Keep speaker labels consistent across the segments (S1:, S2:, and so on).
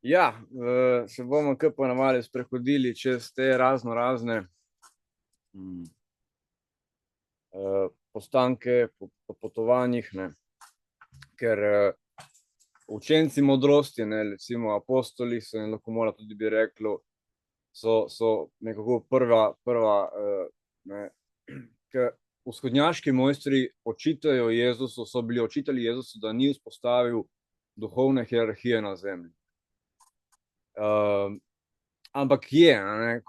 S1: Ja, se bomo kar ponavadi sprehodili čez te razne mm, postanke po potovanjih, ne. Ker učenci modrosti, ne, recimo apostoli, se jim lahko mora tudi bi reklo, so nekako prva, ne, ker vzhodnjaški mojstri očitajo Jezusu, so bili očitali Jezusu, da ni vzpostavil duhovne hierarhije na zemlji. Ampak je, a ne,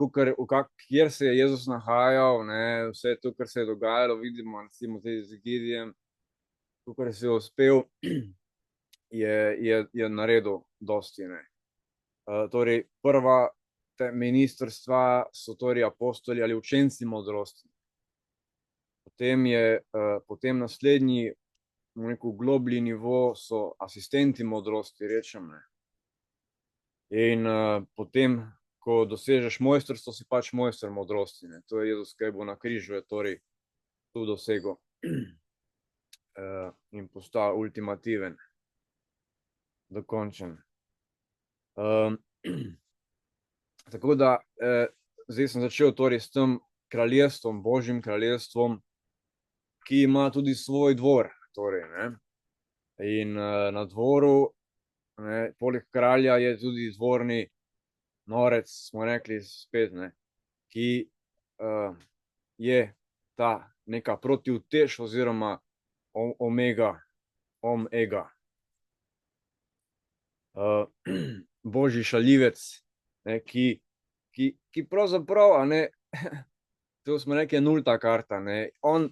S1: kjer se je Jezus nahajal, ne, vse to, kar se je dogajalo, vidimo recimo zdaj z Gidejem, kakor se je uspel, je naredil dosti, ne. Torej prva ministrstva so torej apostoli ali učenci modrosti. Potem naslednji, bom rekel, globlji nivo so asistenti modrosti, rečem, ne. In potem, ko dosežeš mojstrstvo, si pač mojster modrosti, ne. To je Jezus, kaj bo na križu, je torej tu dosegel in postal ultimativen, dokončen. Tako da zdaj sem začel torej s tem kraljestvom, Božjim kraljestvom, ki ima tudi svoj dvor, torej, ne. In na dvoru, ne, poleg kralja je tudi dvorni norec, smo rekli spet, ne, ki je ta neka protiutež oziroma omega, božji šaljivec, ne, ki pravzaprav, a ne, to smo rekli, je nulta karta, ne. On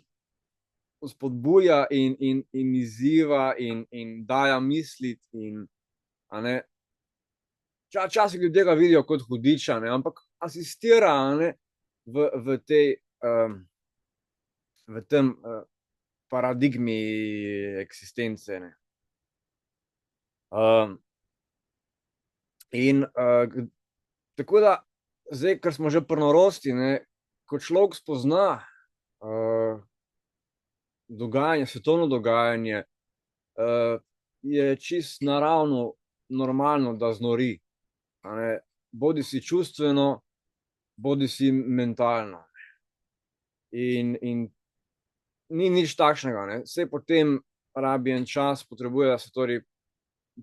S1: spodbuja in izziva in daje misliti in, a ne, včasih ljudje ga vidijo kot hudiča, ne, ampak asistira, a ne, v tem paradigmi eksistence, ne. In tako da zdaj, ker smo že pri norosti, ne, ko človek spozna dogajanje, svetovno dogajanje, je čisto naravno, normalno, da znori, a ne, bodisi čustveno, bodisi mentalno. In ni nič takšnega, ne, saj potem rabi en čas, potrebuje, da se torej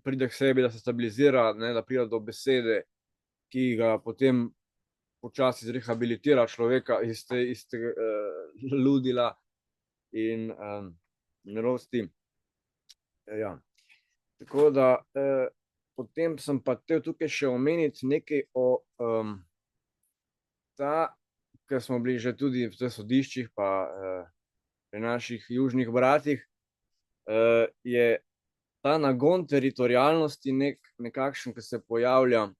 S1: pride k sebi, da se stabilizira, ne, da pride do besede, ki ga potem počasi zrehabilitira človeka iz tega ludila in norosti. Ja. Tako da potem sem pa hotel tukaj še omeniti nekaj o ker smo bili že tudi v teh sodiščih pa pri naših južnih bratih, je ta nagon teritorialnosti nekakšen, ki se pojavlja,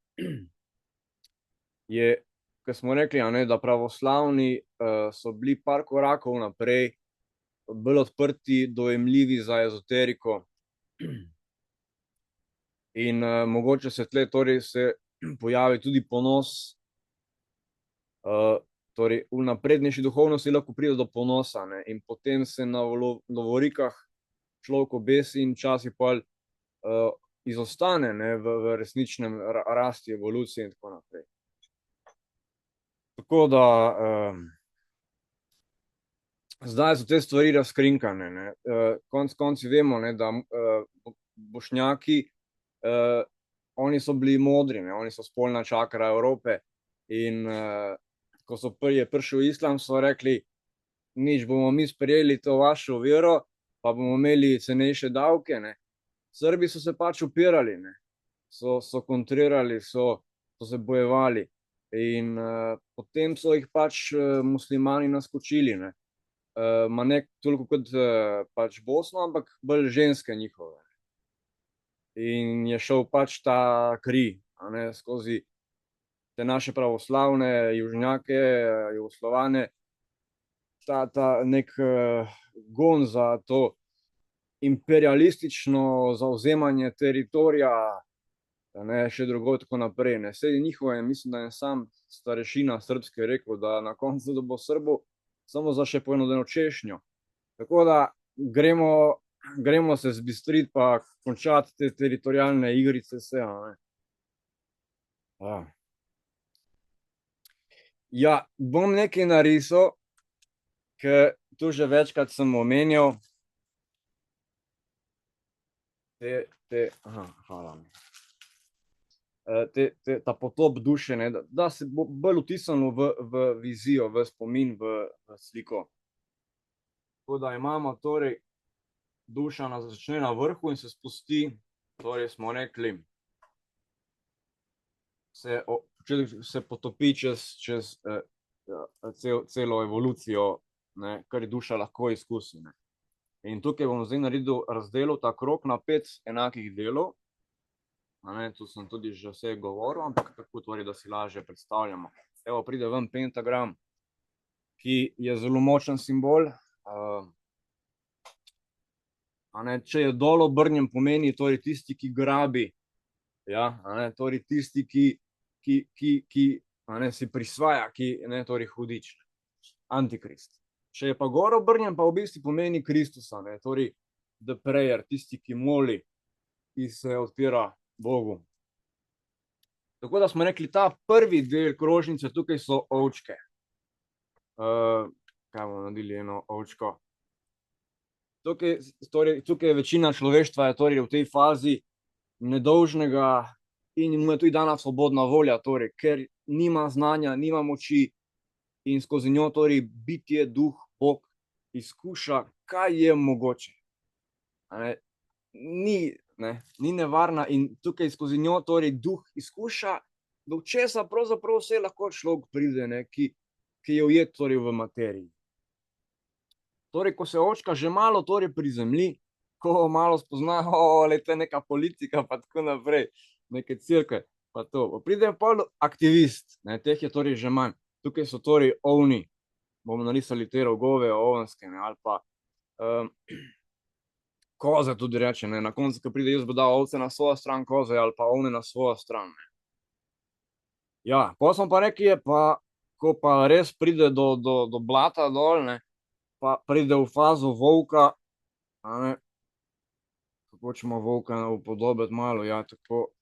S1: je, ke smo rekli, a ne, da pravoslavni so bili par korakov naprej, bolj odprti, dojemljivi za ezoteriko. In mogoče se tle torej se pojavi tudi ponos, torej v naprednejši duhovnosti lahko pride do ponosa, ne, in potem se na lovorikah človek obesi in včasih pol izostane, ne, v resničnem rasti, evoluciji in tako naprej. Tako da zdaj so te stvari razkrinkane, ne. Konec koncev vemo, ne, da Bošnjaki, oni so bili modri, ne, oni so spolna čakra Evrope in ko je prišel islam, so rekli: "Nič, bomo mi sprejeli to vašo vero, pa bomo imeli cenejše davke, ne." Srbi so se pač upirali, ne. So kontrirali, so se bojevali in potem so jih pač muslimani naskočili, ne. Ma ne toliko kot pač Bosno, ampak bolj ženske njihove. In je šel pač ta kri, a ne, skozi te naše pravoslavne južnjake, Jugoslovane, ta neki gon za to imperialistično zavzemanje teritorija, a ne, še drugod tako naprej, ne. Saj njihove, mislim, da je sam starešina srbski rekel, da na koncu, da bo Srbov samo za še po eno češnjo. Tako da gremo se zbistriti pa končati te teritorialne igrice vse, a ne. Ja, bom nekaj narisal, ker tu že večkrat sem omenjal hvala. Ta potop duše, ne, da se bo bolj vtisnilo v vizijo, v spomin, v sliko. Tako da imamo torej duša začne na vrhu in se spusti, torej smo rekli, se potopi čez celo evolucijo, ne, kar duša lahko izkusi. Ne. In tukaj bom zdaj naredil razdelil ta krog na 5 enakih delov. Tu sem tudi že vse govoril, ampak tako torej, da si lažje predstavljamo. Evo, pride ven pentagram, ki je zelo močen simbol. Če je dol obrnjen, pomeni torej tisti, ki grabi, torej tisti, ki si prisvaja, torej hudič, antikrist. Če je pa gor obrnjen, pa v bistvu pomeni Kristusa, torej the prayer, tisti, ki moli, ki se odpira Bogu. Tako da smo rekli, ta prvi del krožnice, tukaj so ovčke. Kaj bomo naredili eno ovčko? Tukaj je večina človeštva je torej v tej fazi nedolžnega in mu je tudi dana svobodna volja, torej, ker nima znanja, nima moči in skozi njo torej bitje, duh, Bog izkuša, kaj je mogoče. Ni nevarna in tukaj skozi njo torej duh izkuša, do česa pravzaprav vse lahko človek pride, ki je ujet torej v materiji. Torej, ko se ovčka že malo torej prizemlji, ko malo spozna, to je neka politika, pa tako naprej, neke cirke, pa to. Pride pa aktivist, teh je torej že manj. Tukaj so torej ovni, bomo narisali te rogove ovnske, ali pa koze tudi reče, na koncu, ko pride, jaz bo dal ovce na svojo stran, koze ali pa ovne na svojo stran. Ja, potem smo pa rekli, ko pa res pride do blata dol, pa pride v fazo volka, kako ćemo volka upodobiti malo, ja, tako.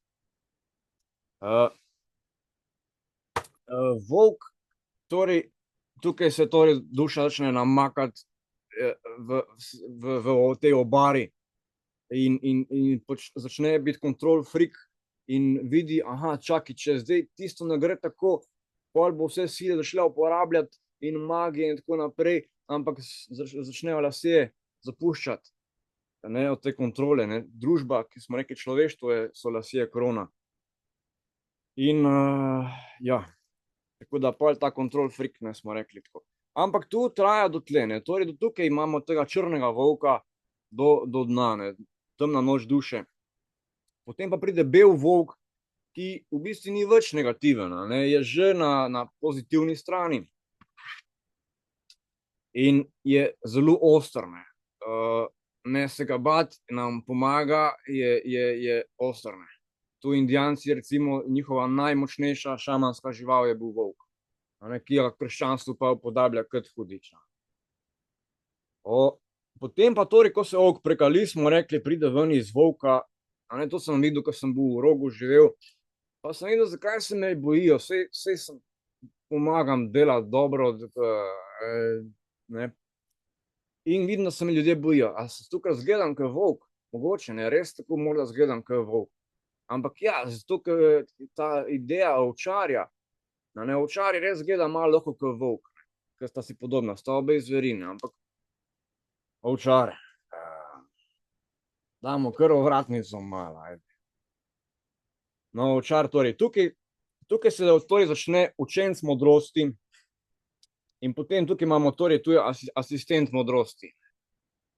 S1: Volk, torej, tukaj se torej duša začne namakati v tej obari in začne biti control freak in vidi, čakaj, če zdaj tisto ne gre tako, pol bo vse sile začela uporabljati in magije in tako naprej, ampak začnejo lasje zapuščati od te kontrole. Družba, ki smo rekli človeštvo, so lasje krona. In ja, tako da pol ta control freak, smo rekli tako. Ampak tu traja do tle, torej do tukaj imamo tega črnega volka do dna, temna noč duše. Potem pa pride bel volk, ki v bistvu ni več negativen, je že na pozitivni strani. In je zelo oster, ne se ga bati, nam pomaga, je oster. Tu Indijanci, recimo, njihova najmočnejša šamanska žival je bil volk, ki ga krščanstvo pa upodablja kot hudiča. Potem pa torej, ko se volk prekali, smo rekli, pride ven iz volka, to sem videl, ko sem bil v Rogu živel, pa sem videl, zakaj se me bojijo, saj sem pomagam delati dobro, in vidim, da se me ljudje bojijo. A se tukaj zgledam kot volk? Mogoče, res tako morda zgledam kot volk. Ampak ja, zato, ker ta ideja ovčarja, ovčar res zgleda malo lahko kot volk, ker sta si podobna, sta obe zverine, ampak ovčar, damo kar ovratnico malo, ajde. No, ovčar, torej, tukaj se torej začne učenec modrosti in potem tukaj imamo torej, tu je asistent modrosti.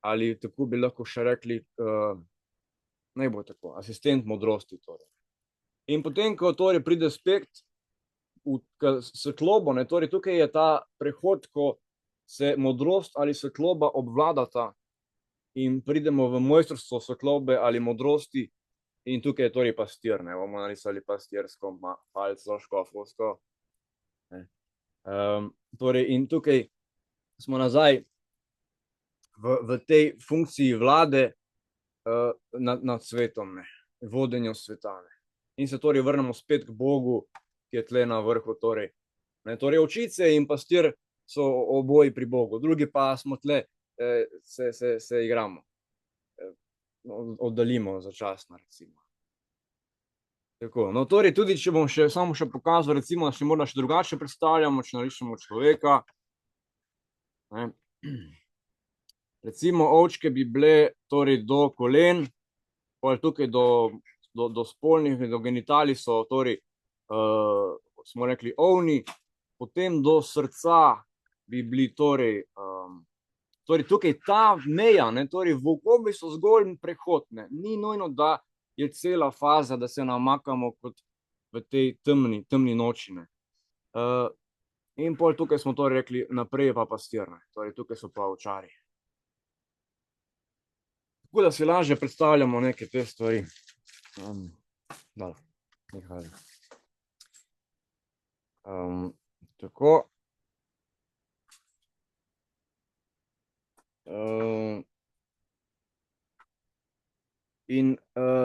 S1: Ali tako bi lahko še rekli, naj bo tako, asistent modrosti torej. In potem, ko torej pride spet v svetlobo, torej tukaj je ta prehod, ko se modrost ali svetloba obvladata in pridemo v mojstrstvo svetlobe ali modrosti in tukaj je torej pastir, bomo narisali pastirsko palico, škofovsko. Torej, in tukaj smo nazaj v tej funkciji vlade nad svetom, vodenju sveta. in se torej vrnemo spet k Bogu, ki je tle na vrhu. Torej očice in pastir so oboji pri Bogu, drugi pa smo tle, se igramo, oddaljimo začasno, recimo. Tako, no, torej tudi, če bom samo še pokazal, recimo, da še morda še drugače predstavljamo, če narišemo človeka. Ne. Recimo, ovčke bi bile torej do kolen, pol tukaj do spolnih, do genitalij so torej, smo rekli, ovni, potem do srca bi bili torej, torej tukaj ta meja, ne, torej volkovi so zgolj prehod, ne, ni nujno, da je cela faza, da se namakamo kot v tej temni noči, ne. In pol tukaj smo torej rekli, naprej je pa pastir, ne, torej tukaj so pa ovčarji. Tako da si lažje predstavljamo neke te stvari. Tako. In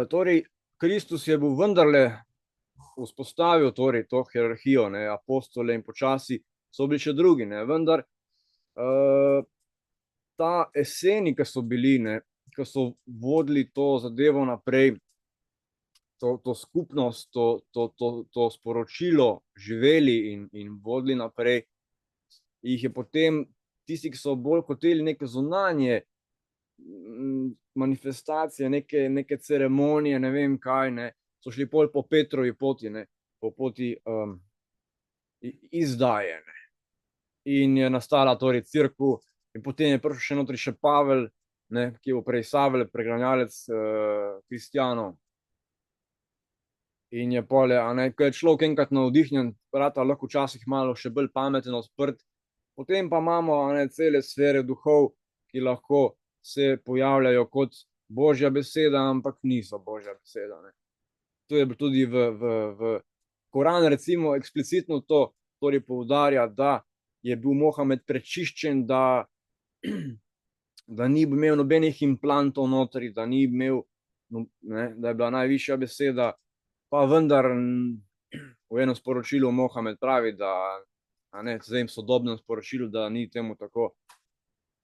S1: torej Kristus je bil vendarle vzpostavil torej to hierarhijo, ne, apostole in počasi so bili še drugi, ne, vendar ta eseni, ki so bili, ne, ki so vodili to zadevo naprej, to skupnost, to sporočilo živeli in vodili naprej, jih je potem tisti, ki so bolj hoteli neke zunanje manifestacije, neke ceremonije, ne vem kaj, ne, so šli pol po Petrovi poti, ne, po poti izdaje, ne. In je nastala torej cerkev, in potem je prišel še notri še Pavel, ne, ki je bil prej Savel, preganjalec kristjanov. In je pol, ko je človek enkrat navdihnjen, rata lahko včasih malo še bolj pameten, odprt, potem pa imamo cele sfere duhov, ki lahko se pojavljajo kot Božja beseda, ampak niso Božja beseda, ne. To je tudi v Koran, recimo, eksplicitno to torej poudarja, da je bil Mohamed prečiščen, da ni imel nobenih implantov notri, da ni imel, ne, da je bila najvišja beseda, pa vendar v enem sporočilu Mohamed pravi, da, zdaj v sodobnem sporočilu, da ni temu tako,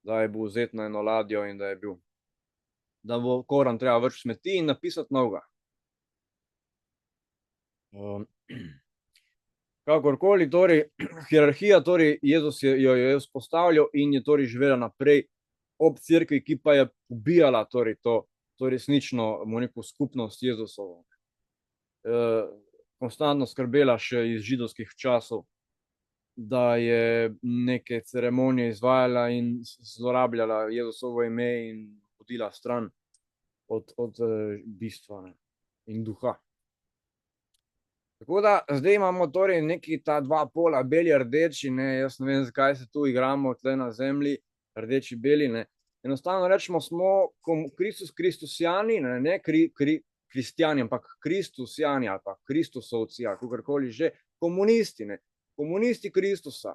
S1: da je bil vzet na eno ladjo in da bo Koran treba več smeti in napisati novega. Kakorkoli, torej, hierarhija, torej, Jezus jo je vzpostavljal in je torej živela naprej ob cerkvi, ki pa je ubijala torej to resnično, bomo rekel, skupnost Jezusovo. Konstantno skrbela še iz židovskih časov, da je neke ceremonije izvajala in zlorabljala Jezusovo ime in hodila stran od bistva in duha. Tako da zdaj imamo torej neki ta dva pola, beli, rdeči, ne, jaz ne vem, zakaj se tu igramo tle na zemlji, rdeči, beli, ne. Enostavno rečemo, smo kristusjani, ne kristjani, ampak kristusjani ali pa kristusovci, kakorkoli že, komunisti, ne, komunisti Kristusa.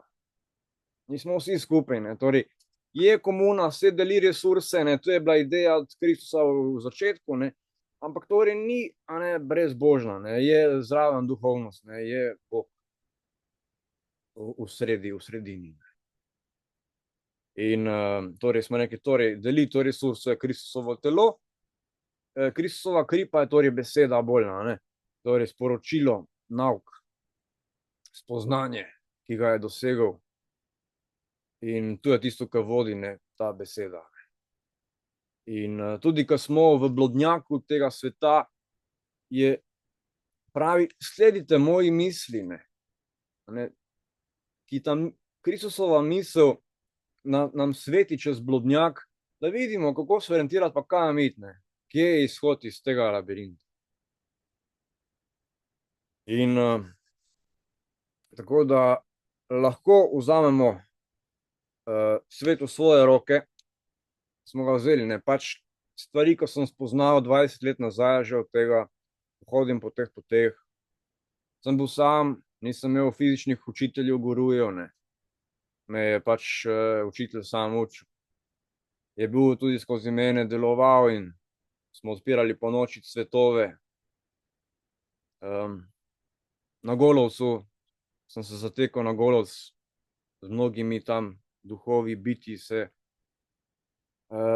S1: Mi smo vsi skupaj, ne, torej je komuna, vse deli resurse, ne, to je bila ideja od Kristusa v začetku, ne, ampak torej ni, brezbožna, ne, je zraven duhovnost, ne, je Bog v sredini. In torej smo rekli, torej deli to resurse Kristusovo telo, Kristusova kri pa je torej beseda boljna, ne, torej sporočilo, nauk, spoznanje, ki ga je dosegel, in tu je tisto, kar vodi, ne, ta beseda. In tudi, ko smo v blodnjaku tega sveta, je pravi, sledite moji misli, ne, ki tam Kristusova misel nam sveti čez blodnjak, da vidimo, kako se orientirati, pa kam iti, ne, kje je izhod iz tega labirinta. In tako da lahko vzamemo svet v svoje roke, smo ga vzeli, ne, pač stvari, ko sem spoznal 20 let nazaj, že od tega, hodim po teh poteh, sem bil sam, nisem imel fizičnih učiteljev, gurujev, ne, me je pač učitelj sam učil. Je bil tudi skozi mene deloval in smo odpirali po noči svetove. Na Golovcu sem se zatekel na Golovc z mnogimi tam duhovi, biti se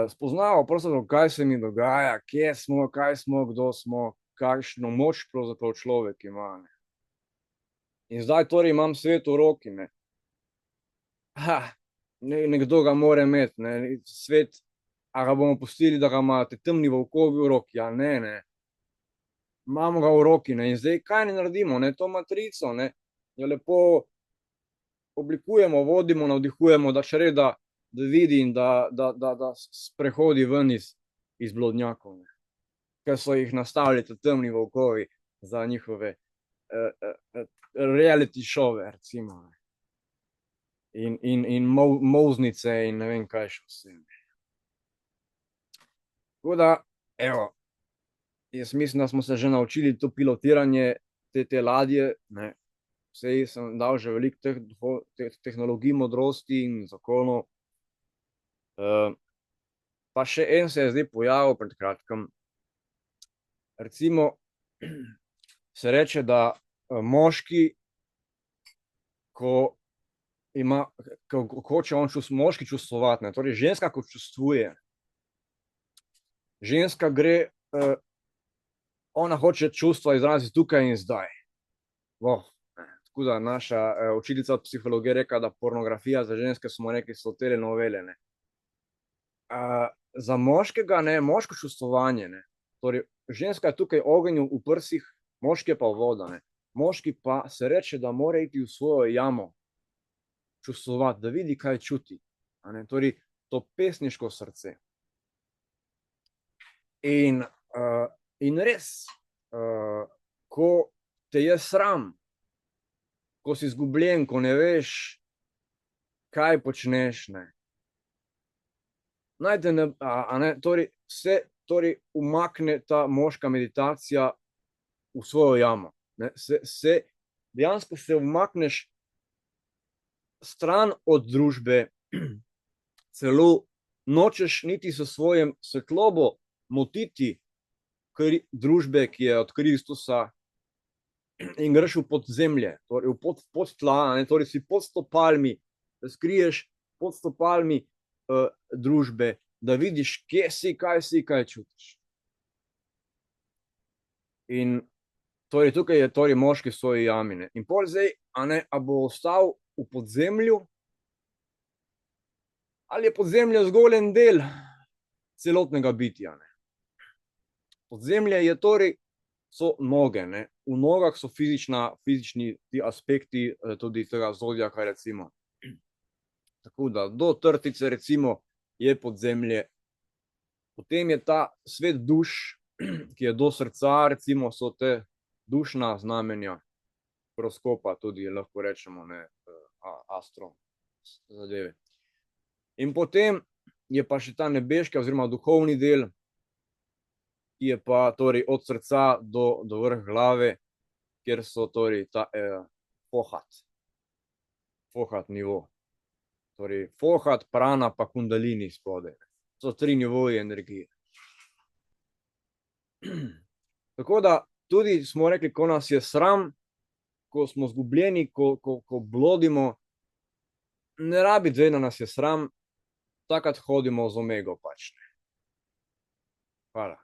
S1: spoznaval, pravzaprav, kaj se mi dogaja, kje smo, kaj smo, kdo smo, kakšno moč pravzaprav človek ima. Ne. In zdaj torej imam svet v roki. Ne. Nekdo ga mora imeti, ne. Svet, a ga bomo pustili, da ga ima te temni volkovi v roki? Ja, ne. Imamo ga v roki, ne. In zdaj, kaj ne naredimo, ne, to matrico, ne, jo lepo oblikujemo, vodimo, navdihujemo, da še res, da vidi in da sprehodi ven iz blodnjakov, ne. Ker so jih nastavili te temni volkovi za njihove reality šove, recimo, ne. In molznice in ne vem kaj še vse. Tako da, evo, jaz mislim, da smo se že naučili to pilotiranje te ladje, ne. Saj sem dal že veliko teh tehnologij, modrosti in zakonov. Pa še en se je zdaj pojavil pred kratkim. Recimo, se reče, da moški, ko hoče moški čustvovati, ne, torej ženska, ko čustvuje, ženska gre, ona hoče čustva izraziti tukaj in zdaj. Tako da naša učiteljica psihologije je rekla, da pornografija za ženske, smo rekli, so telenovele, ne. Za moškega, ne, moško čustvovanje, ne, torej ženska je tukaj ogenj v prsih, moški je pa voda, ne. Moški pa se reče, da mora iti v svojo jamo čustvovati, da vidi, kaj čuti, a ne, torej to pesniško srce. In res, ko te je sram, ko si izgubljen, ko ne veš, kaj počneš, ne, torej umakne ta moška meditacija v svojo jamo, ne, dejansko se umakneš stran od družbe, celo nočeš niti s svojim svetlobo motiti družbe, ki je od Kristusa, in greš v podzemlje, torej v podtla, ne, torej si pod stopalmi, da skriješ pod stopalmi družbe, da vidiš, kje si, kaj čutiš. In torej tukaj je torej moški v svoji jami, ne. In pol zdaj, a ne, a bo ostal v podzemlju, ali je podzemlje zgolj en del celotnega bitja, ne. Podzemlje je torej, so noge, ne. V nogah so fizični ti aspekti tudi tega zodijaka, recimo. Tako da do trtice, recimo, je podzemlje. Potem je ta svet duš, ki je do srca, recimo, so te dušna znamenja horoskopa, tudi lahko rečemo, ne, astro zadeve. In potem je pa še ta nebeški oziroma duhovni del, ki je pa torej od srca do vrh glave, kjer so torej ta fohat nivo. Torej fohat, prana pa kundalini spodaj. So 3 nivoji energije. Tako da tudi smo rekli, ko nas je sram, ko smo zgubljeni, ko blodimo, ne rabi zdaj, da nas je sram, takrat hodimo z omego pač. Hvala.